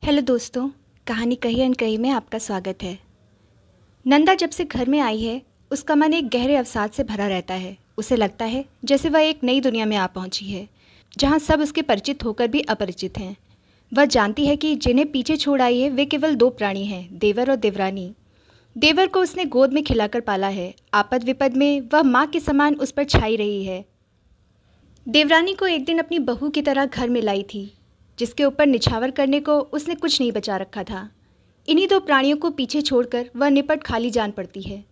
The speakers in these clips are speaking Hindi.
हेलो दोस्तों। कहानी कही अनकही में आपका स्वागत है। नंदा जब से घर में आई है उसका मन एक गहरे अवसाद से भरा रहता है। उसे लगता है जैसे वह एक नई दुनिया में आ पहुंची है, जहां सब उसके परिचित होकर भी अपरिचित हैं। वह जानती है कि जिन्हें पीछे छोड़ आई है वे केवल दो प्राणी हैं, देवर और देवरानी। देवर को उसने गोद में खिलाकर पाला है। आपद विपद में वह माँ के समान उस पर छाई रही है। देवरानी को एक दिन अपनी बहू की तरह घर में लाई थी, जिसके ऊपर निछावर करने को उसने कुछ नहीं बचा रखा था। इन्हीं दो प्राणियों को पीछे छोड़कर वह निपट खाली जान पड़ती है।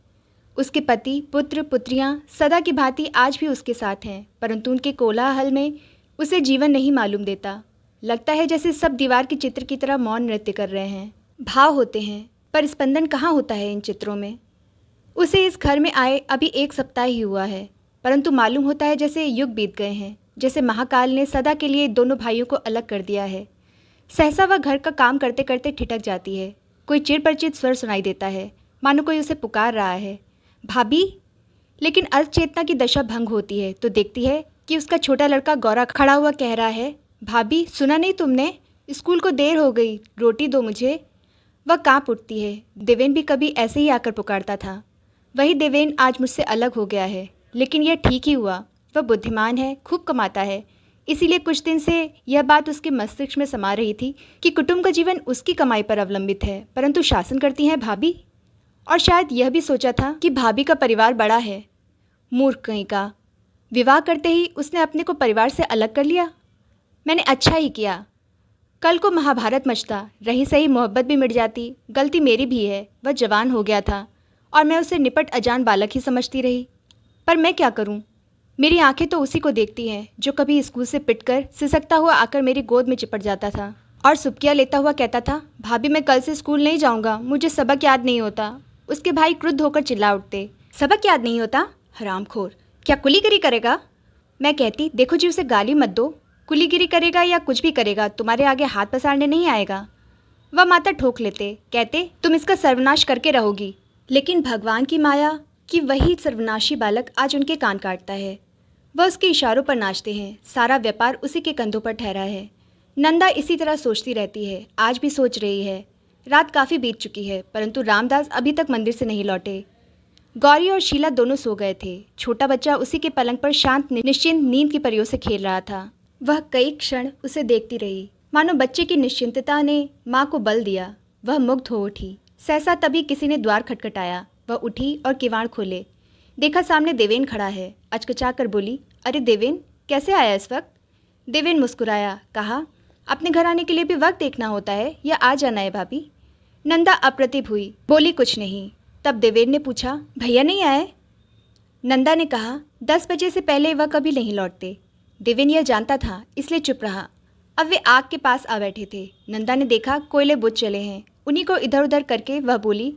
उसके पति, पुत्र, पुत्रियां सदा की भांति आज भी उसके साथ हैं, परंतु उनके कोलाहल में उसे जीवन नहीं मालूम देता। लगता है जैसे सब दीवार के चित्र की तरह मौन नृत्य कर रहे हैं। भाव होते हैं पर स्पंदन कहाँ होता है इन चित्रों में। उसे इस घर में आए अभी एक सप्ताह ही हुआ है, परंतु मालूम होता है जैसे युग बीत गए हैं, जैसे महाकाल ने सदा के लिए दोनों भाइयों को अलग कर दिया है। सहसा वह घर का काम करते करते ठिठक जाती है। कोई चिरपरिचित स्वर सुनाई देता है, मानो कोई उसे पुकार रहा है, भाभी। लेकिन अल्पचेतना की दशा भंग होती है तो देखती है कि उसका छोटा लड़का गौरा खड़ा हुआ कह रहा है, भाभी सुना नहीं तुमने? स्कूल को देर हो गई, रोटी दो मुझे। वह कांप उठती है। देवेन भी कभी ऐसे ही आकर पुकारता था। वही देवेन आज मुझसे अलग हो गया है, लेकिन यह ठीक ही हुआ। वह बुद्धिमान है, खूब कमाता है, इसीलिए कुछ दिन से यह बात उसके मस्तिष्क में समा रही थी कि कुटुंब का जीवन उसकी कमाई पर अवलंबित है, परंतु शासन करती हैं भाभी। और शायद यह भी सोचा था कि भाभी का परिवार बड़ा है। मूर्ख कहीं का, विवाह करते ही उसने अपने को परिवार से अलग कर लिया। मैंने अच्छा ही किया। कल को महाभारत मचता, रही सही मोहब्बत भी मिट जाती। गलती मेरी भी है, वह जवान हो गया था और मैं उसे निपट अजान बालक ही समझती रही। पर मैं क्या करूं? मेरी आंखें तो उसी को देखती हैं जो कभी स्कूल से पिटकर सिसकता हुआ आकर मेरी गोद में चिपट जाता था और सुबकियां लेता हुआ कहता था, भाभी मैं कल से स्कूल नहीं जाऊंगा, मुझे सबक याद नहीं होता। उसके भाई क्रुद्ध होकर चिल्ला उठते, सबक याद नहीं होता? हरामखोर, क्या कुलीगिरी करेगा? मैं कहती, देखो जी उसे गाली मत दो, कुलीगिरी करेगा या कुछ भी करेगा, तुम्हारे आगे हाथ पसारने नहीं आएगा। वह माथा ठोक लेते, कहते तुम इसका सर्वनाश करके रहोगी। लेकिन भगवान की माया कि वही सर्वनाशी बालक आज उनके कान काटता है। वह उसके इशारों पर नाचते हैं। सारा व्यापार उसी के कंधों पर ठहरा है। नंदा इसी तरह सोचती रहती है, आज भी सोच रही है। रात काफ़ी बीत चुकी है, परंतु रामदास अभी तक मंदिर से नहीं लौटे। गौरी और शीला दोनों सो गए थे। छोटा बच्चा उसी के पलंग पर शांत निश्चिंत नींद की परियों से खेल रहा था। वह कई क्षण उसे देखती रही, मानो बच्चे की निश्चिंतता ने माँ को बल दिया। वह मुग्ध हो उठी। सहसा तभी किसी ने द्वार खटखटाया। वह उठी और किवाड़ खोले। देखा सामने देवेन खड़ा है। अचकचा कर बोली, अरे देवेन, कैसे आया इस वक्त? देवेन मुस्कुराया, कहा, अपने घर आने के लिए भी वक्त देखना होता है या आ जाना है भाभी? नंदा अप्रतिभ हुई, बोली कुछ नहीं। तब देवेन ने पूछा, भैया नहीं आए? नंदा ने कहा, 10 बजे से पहले वह कभी नहीं लौटते। देवेन यह जानता था, इसलिए चुप रहा। अब वे आग के पास आ बैठे थे। नंदा ने देखा कोयले बुझ चले हैं। उन्हीं को इधर उधर करके वह बोली,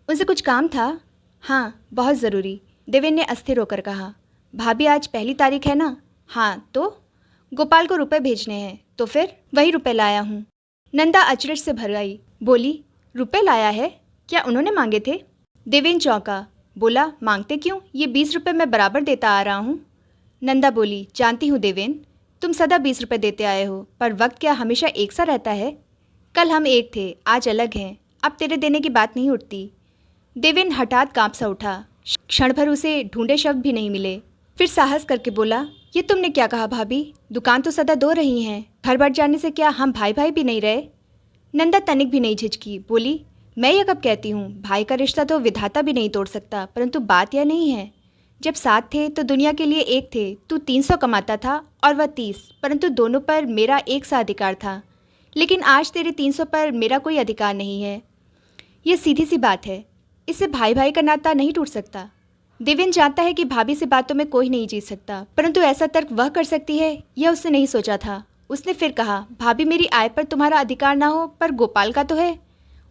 उनसे कुछ काम था? हाँ, बहुत ज़रूरी। देवेन ने अस्थिर होकर कहा, भाभी आज 1 तारीख है ना? हाँ, तो? गोपाल को रुपए भेजने हैं, तो फिर? वही रुपए लाया हूँ। नंदा अचरज से भर आई, बोली, रुपए लाया है? क्या उन्होंने मांगे थे? देवेन चौंका, बोला, मांगते क्यों? ये 20 रुपये मैं बराबर देता आ रहा हूँ। नंदा बोली, जानती हूँ देवेन, तुम सदा 20 रुपये देते आए हो, पर वक्त क्या हमेशा एक सा रहता है? कल हम एक थे, आज अलग हैं। अब तेरे देने की बात नहीं उठती। देवेन हठात कांप सा उठा। क्षण भर उसे ढूंढे शब्द भी नहीं मिले। फिर साहस करके बोला, ये तुमने क्या कहा भाभी? दुकान तो सदा 2 रही हैं, घर बढ़ जाने से क्या हम भाई भाई भी नहीं रहे? नंदा तनिक भी नहीं झिझकी, बोली, मैं यह कब कहती हूँ? भाई का रिश्ता तो विधाता भी नहीं तोड़ सकता, परंतु बात यह नहीं है। जब साथ थे तो दुनिया के लिए एक थे। तू 300 कमाता था और वह 30, परंतु दोनों पर मेरा एक सा अधिकार था। लेकिन आज तेरे 300 पर मेरा कोई अधिकार नहीं है। यह सीधी सी बात है। इससे भाई भाई का नाता नहीं टूट सकता। देवेन जानता है कि भाभी से बातों में कोई नहीं जीत सकता, परंतु ऐसा तर्क वह कर सकती है, यह उसने नहीं सोचा था। उसने फिर कहा, भाभी मेरी आय पर तुम्हारा अधिकार ना हो, पर गोपाल का तो है।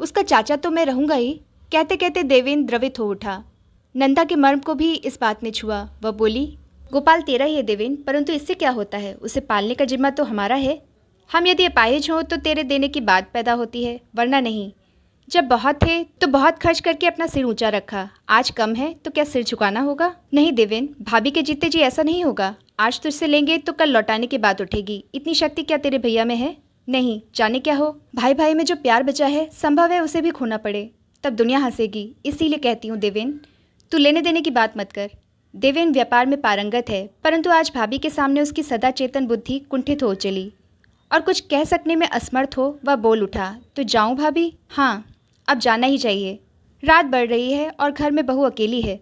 उसका चाचा तो मैं रहूँगा ही। कहते कहते देवेन द्रवित हो उठा। नंदा के मर्म को भी इस बात ने छुआ। वह बोली, गोपाल तेरा ही है देवेन, परंतु इससे क्या होता है? उसे पालने का जिम्मा तो हमारा है। हम यदि अपाहिज हों तो तेरे देने की बात पैदा होती है, वरना नहीं। जब बहुत थे तो बहुत खर्च करके अपना सिर ऊंचा रखा, आज कम है तो क्या सिर झुकाना होगा? नहीं देवेन, भाभी के जीते जी ऐसा नहीं होगा। आज तुझसे लेंगे तो कल लौटाने की बात उठेगी। इतनी शक्ति क्या तेरे भैया में है? नहीं, जाने क्या हो, भाई भाई में जो प्यार बचा है संभव है उसे भी खोना पड़े, तब दुनिया हंसेगी। इसीलिए कहती हूँ देवेन, तू लेने देने की बात मत कर। देवेन व्यापार में पारंगत है, परंतु आज भाभी के सामने उसकी सदा चेतन बुद्धि कुंठित हो चली और कुछ कह सकने में असमर्थ हो वह बोल उठा, तो जाऊँ भाभी? हाँ, अब जाना ही चाहिए। रात बढ़ रही है और घर में बहू अकेली है।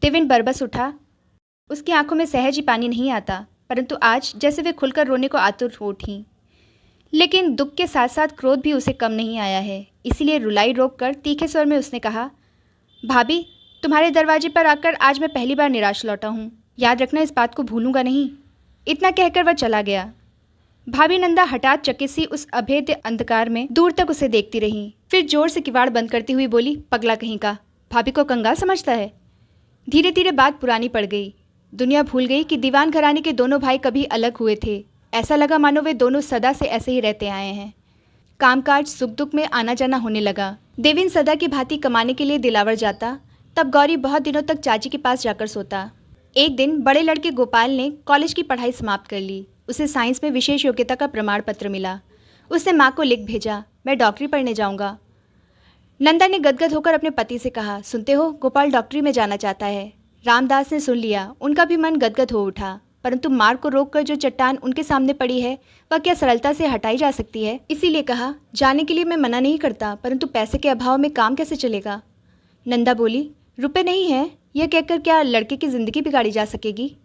देवेन बरबस उठा। उसकी आंखों में सहज ही पानी नहीं आता, परंतु आज जैसे वे खुलकर रोने को आतुर हो उठी। लेकिन दुख के साथ साथ क्रोध भी उसे कम नहीं आया है। इसीलिए रुलाई रोककर तीखे स्वर में उसने कहा, भाभी, तुम्हारे दरवाजे पर आकर आज मैं पहली बार निराश लौटा हूँ। याद रखना, इस बात को भूलूंगा नहीं। इतना कहकर वह चला गया। भाभी नंदा हठात चकित सी उस अभेद्य अंधकार में दूर तक उसे देखती रही। फिर जोर से किवाड़ बंद करती हुई बोली, पगला कहीं का, भाभी को कंगाल समझता है। धीरे धीरे बात पुरानी पड़ गई। दुनिया भूल गई कि दीवान घराने के दोनों भाई कभी अलग हुए थे। ऐसा लगा मानो वे दोनों सदा से ऐसे ही रहते आए हैं। कामकाज सुख दुख में आना जाना होने लगा। देवेन सदा की भांति कमाने के लिए दिलावर जाता, तब गौरी बहुत दिनों तक चाची के पास जाकर सोता। एक दिन बड़े लड़के गोपाल ने कॉलेज की पढ़ाई समाप्त कर ली। उसे साइंस में विशेष योग्यता का प्रमाण पत्र मिला। उसने माँ को लिख भेजा, मैं डॉक्टरी पढ़ने जाऊँगा। नंदा ने गदगद होकर अपने पति से कहा, सुनते हो, गोपाल डॉक्टरी में जाना चाहता है। रामदास ने सुन लिया। उनका भी मन गदगद हो उठा, परंतु मार्ग को रोककर जो चट्टान उनके सामने पड़ी है वह क्या सरलता से हटाई जा सकती है? इसीलिए कहा, जाने के लिए मैं मना नहीं करता, परंतु पैसे के अभाव में काम कैसे चलेगा? नंदा बोली, रुपए नहीं है, यह कहकर क्या लड़के की जिंदगी बिगाड़ी जा सकेगी?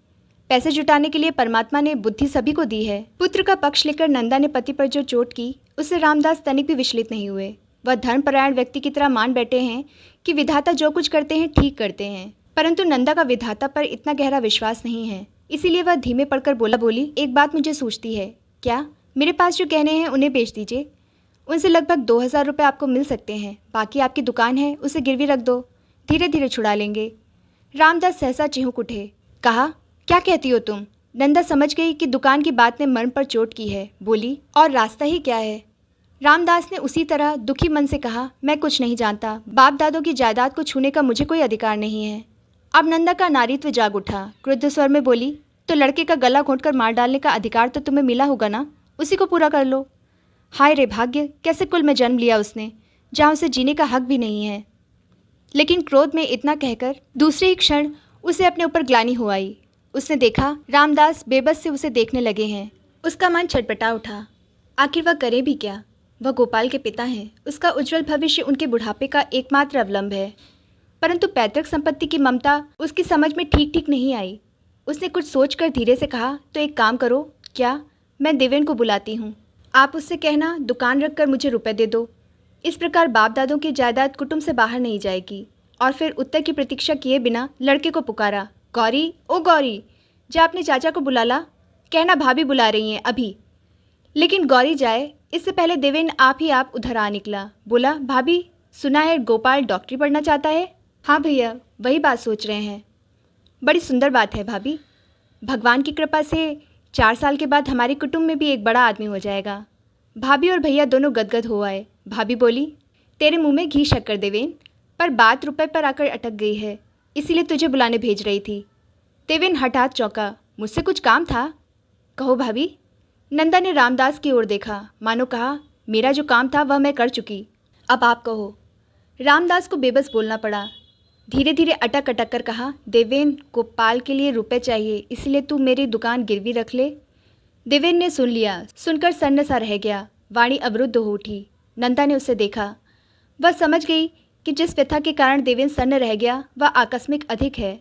पैसे जुटाने के लिए परमात्मा ने बुद्धि सभी को दी है। पुत्र का पक्ष लेकर नंदा ने पति पर जो चोट की, उससे रामदास तनिक भी विचलित नहीं हुए। वह धर्मपरायण व्यक्ति की तरह मान बैठे हैं कि विधाता जो कुछ करते हैं ठीक करते हैं, परंतु नंदा का विधाता पर इतना गहरा विश्वास नहीं है। इसीलिए वह धीमे पड़कर बोली, एक बात मुझे सूझती है। क्या? मेरे पास जो गहने हैं उन्हें बेच दीजिए। उनसे लगभग 2000 रुपये आपको मिल सकते हैं। बाकी आपकी दुकान है, उसे गिरवी रख दो, धीरे धीरे छुड़ा लेंगे। रामदास सहसा चिहुक उठे। कहा, क्या कहती हो तुम? नंदा समझ गई कि दुकान की बात ने मर्म पर चोट की है। बोली, और रास्ता ही क्या है? रामदास ने उसी तरह दुखी मन से कहा, मैं कुछ नहीं जानता। बाप दादों की जायदाद को छूने का मुझे कोई अधिकार नहीं है। अब नंदा का नारीत्व जाग उठा। क्रुद्ध स्वर में बोली, तो लड़के का गला घोंटकर मार डालने का अधिकार तो तुम्हें मिला होगा ना, उसी को पूरा कर लो। हाय रे भाग्य, कैसे कुल में जन्म लिया उसने, जहाँ उसे जीने का हक भी नहीं है। लेकिन क्रोध में इतना कहकर दूसरे ही क्षण उसे अपने ऊपर ग्लानि हो आई। उसने देखा रामदास बेबस से उसे देखने लगे हैं। उसका मन छटपटा उठा। आखिर वह करे भी क्या? वह गोपाल के पिता हैं। उसका उज्जवल भविष्य उनके बुढ़ापे का एकमात्र अवलंब है, परंतु पैतृक संपत्ति की ममता उसकी समझ में ठीक ठीक नहीं आई। उसने कुछ सोचकर धीरे से कहा, तो एक काम करो। क्या? मैं देवेन को बुलाती हूँ, आप उससे कहना दुकान रखकर मुझे रुपए दे दो। इस प्रकार बाप दादों की जायदाद कुटुंब से बाहर नहीं जाएगी। और फिर उत्तर की प्रतीक्षा किए बिना लड़के को पुकारा, गौरी, ओ गौरी, जा अपने चाचा को बुला ला, कहना भाभी बुला रही हैं अभी। लेकिन गौरी जाए इससे पहले देवेन आप उधर आ निकला। बोला, भाभी, सुना है गोपाल डॉक्टरी पढ़ना चाहता है? हाँ भैया, वही बात सोच रहे हैं। बड़ी सुंदर बात है भाभी। भगवान की कृपा से 4 साल के बाद हमारे कुटुंब में भी एक बड़ा आदमी हो जाएगा। भाभी और भैया दोनों गदगद हो आए। भाभी बोली, तेरे मुंह में घी शक्कर देवेन, पर बात रुपए पर आकर अटक गई है, इसीलिए तुझे बुलाने भेज रही थी। देवेन हठात चौंका। मुझसे कुछ काम था? कहो भाभी। नंदा ने रामदास की ओर देखा, मानो कहा, मेरा जो काम था वह मैं कर चुकी, अब आप कहो। रामदास को बेबस बोलना पड़ा। धीरे धीरे अटक अटक कर कहा, देवेन, गोपाल के लिए रुपए चाहिए, इसलिए तू मेरी दुकान गिरवी रख ले। देवेन ने सुन लिया। सुनकर सन्न सा रह गया। वाणी अवरुद्ध हो उठी। नंदा ने उसे देखा। वह समझ गई कि जिस व्यथा के कारण देवेन सन्न रह गया वह आकस्मिक अधिक है।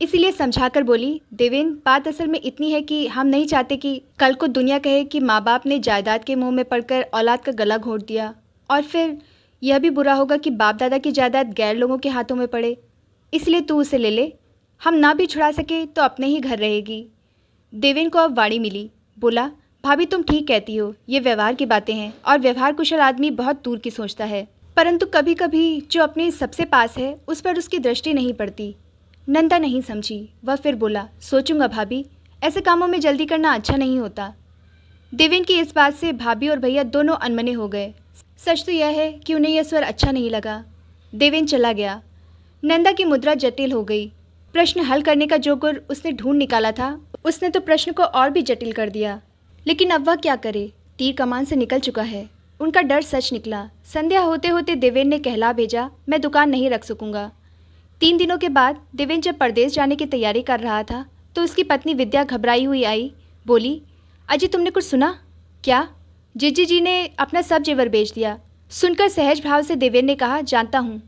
इसीलिए समझाकर बोली, देवेन, बात असल में इतनी है कि हम नहीं चाहते कि कल को दुनिया कहे कि माँ बाप ने जायदाद के मुंह में पड़कर औलाद का गला घोंट दिया, और फिर यह भी बुरा होगा कि बाप दादा की जायदाद गैर लोगों के हाथों में पड़े। इसलिए तू उसे ले ले, हम ना भी छुड़ा सके तो अपने ही घर रहेगी। देवेन को अब वाणी मिली। बोला, भाभी तुम ठीक कहती हो, ये व्यवहार की बातें हैं, और व्यवहार कुशल आदमी बहुत दूर की सोचता है, परंतु कभी कभी जो अपने सबसे पास है उस पर उसकी दृष्टि नहीं पड़ती। नंदा नहीं समझी। वह फिर बोला, सोचूंगा भाभी, ऐसे कामों में जल्दी करना अच्छा नहीं होता। देवेन की इस बात से भाभी और भैया दोनों अनमने हो गए। सच तो यह है कि उन्हें यह स्वर अच्छा नहीं लगा। देवेन चला गया। नंदा की मुद्रा जटिल हो गई। प्रश्न हल करने का जो गुर उसने ढूंढ निकाला था, उसने तो प्रश्न को और भी जटिल कर दिया। लेकिन अब वह क्या करे? तीर कमान से निकल चुका है। उनका डर सच निकला। संध्या होते होते देवेन ने कहला भेजा, मैं दुकान नहीं रख सकूंगा। 3 दिनों के बाद देवेन जब परदेश जाने की तैयारी कर रहा था तो उसकी पत्नी विद्या घबराई हुई आई। बोली, अजी तुमने कुछ सुना क्या? जीजी जी ने अपना सब जेवर बेच दिया। सुनकर सहज भाव से देवेन ने कहा, जानता हूँ,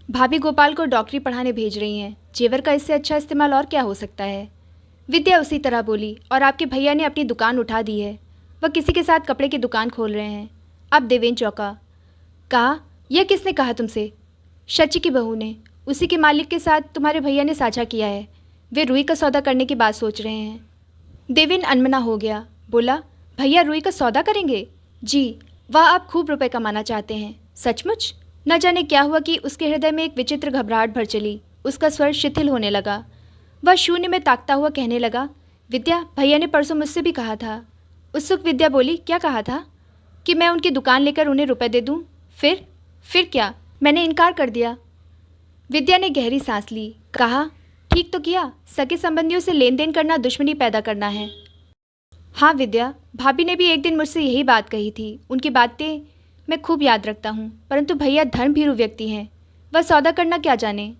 भाभी गोपाल को डॉक्टरी पढ़ाने भेज रही हैं। जेवर का इससे अच्छा इस्तेमाल और क्या हो सकता है? विद्या उसी तरह बोली, और आपके भैया ने अपनी दुकान उठा दी है। वह किसी के साथ कपड़े की दुकान खोल रहे हैं। अब देवेन चौंका। कहा, यह किसने कहा तुमसे? शची की बहू ने। उसी के मालिक के साथ तुम्हारे भैया ने साझा किया है। वे रुई का सौदा करने की बात सोच रहे हैं। देवेन अनमना हो गया। बोला, भैया रुई का सौदा करेंगे? जी, वह आप खूब रुपए कमाना चाहते हैं। सचमुच? न जाने क्या हुआ कि उसके हृदय में एक विचित्र घबराहट भर चली। उसका स्वर शिथिल होने लगा। वह शून्य में ताकता हुआ कहने लगा, विद्या, भैया ने परसों मुझसे भी कहा था। उत्सुक विद्या बोली, क्या कहा था? कि मैं उनकी दुकान लेकर उन्हें रुपए दे दूं। फिर क्या? मैंने इनकार कर दिया। विद्या ने गहरी सांस ली। कहा, ठीक तो किया। सगे संबंधियों से लेन देन करना दुश्मनी पैदा करना है। हाँ विद्या, भाभी ने भी एक दिन मुझसे यही बात कही थी। उनकी बातें मैं खूब याद रखता हूँ, परंतु भैया धर्मभीरू व्यक्ति हैं। वह सौदा करना क्या जाने।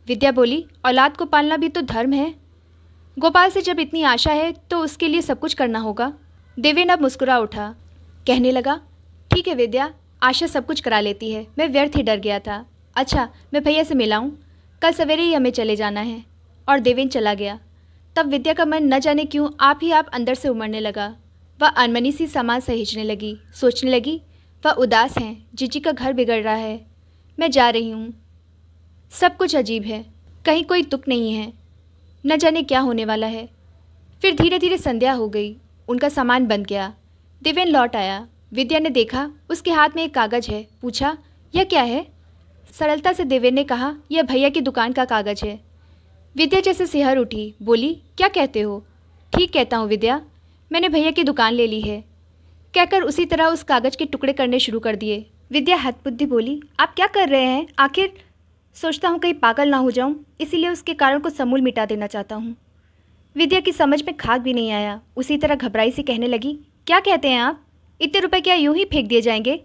विद्या बोली, औलाद को पालना भी तो धर्म है। गोपाल से जब इतनी आशा है तो उसके लिए सब कुछ करना होगा। देवेन अब मुस्कुरा उठा। कहने लगा, ठीक है विद्या, आशा सब कुछ करा लेती है। मैं व्यर्थ ही डर गया था। अच्छा, मैं भैया से मिलाऊं? कल सवेरे ही हमें चले जाना है। और देवेन चला गया। तब विद्या का मन न जाने क्यों आप अंदर से उमड़ने लगा। वह अनमनी सी सामान सहेजने लगी। सोचने लगी, वह उदास हैं। जीजी का घर बिगड़ रहा है। मैं जा रही हूँ। सब कुछ अजीब है। कहीं कोई तुक नहीं है। न जाने क्या होने वाला है। फिर धीरे धीरे संध्या हो गई। उनका सामान बंद गया। देवेन लौट आया। विद्या ने देखा उसके हाथ में एक कागज़ है। पूछा, यह क्या है? सरलता से देवेन ने कहा, यह भैया की दुकान का कागज़ है। विद्या जैसे सिहर उठी। बोली, क्या कहते हो? ठीक कहता हूँ विद्या, मैंने भैया की दुकान ले ली है। कहकर उसी तरह उस कागज़ के टुकड़े करने शुरू कर दिए। विद्या हतबुद्धि बोली, आप क्या कर रहे हैं? आखिर सोचता हूँ कहीं पागल ना हो जाऊँ, इसीलिए उसके कारण को समूल मिटा देना चाहता हूँ। विद्या की समझ में खाक भी नहीं आया। उसी तरह घबराई सी कहने लगी, क्या कहते हैं आप? इतने रुपए क्या यूं ही फेंक दिए जाएंगे?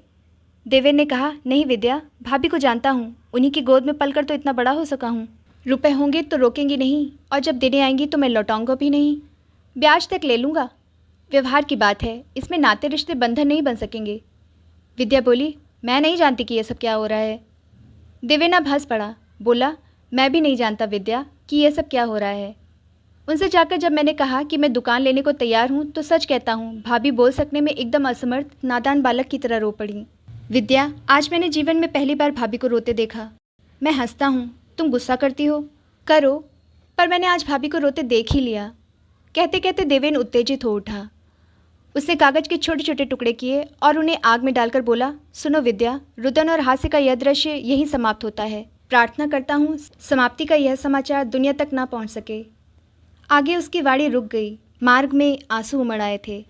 देवेन ने कहा, नहीं विद्या, भाभी को जानता हूँ। उन्हीं की गोद में पलकर तो इतना बड़ा हो सका हूँ। रुपए होंगे तो रोकेंगी नहीं, और जब देने आएंगी तो मैं लौटाऊंगा भी नहीं। ब्याज तक ले लूँगा। व्यवहार की बात है, इसमें नाते रिश्ते बंधन नहीं बन सकेंगे। विद्या बोली, मैं नहीं जानती कि यह सब क्या हो रहा है। देवेन अब हंस पड़ा। बोला, मैं भी नहीं जानता विद्या कि यह सब क्या हो रहा है। उनसे जाकर जब मैंने कहा कि मैं दुकान लेने को तैयार हूँ तो सच कहता हूँ, भाभी बोल सकने में एकदम असमर्थ नादान बालक की तरह रो पड़ी। विद्या, आज मैंने जीवन में पहली बार भाभी को रोते देखा। मैं हंसता हूँ, तुम गुस्सा करती हो। करो, पर मैंने आज भाभी को रोते देख ही लिया। कहते कहते देवेन उत्तेजित हो उठा। उसने कागज़ के छोटे छोटे टुकड़े किए और उन्हें आग में डालकर बोला, सुनो विद्या, रुदन और हास्य का यह दृश्य यहीं समाप्त होता है। प्रार्थना करता हूँ समाप्ति का यह समाचार दुनिया तक ना पहुँच सके। आगे उसकी वाणी रुक गई। मार्ग में आंसू उमड़ आए थे।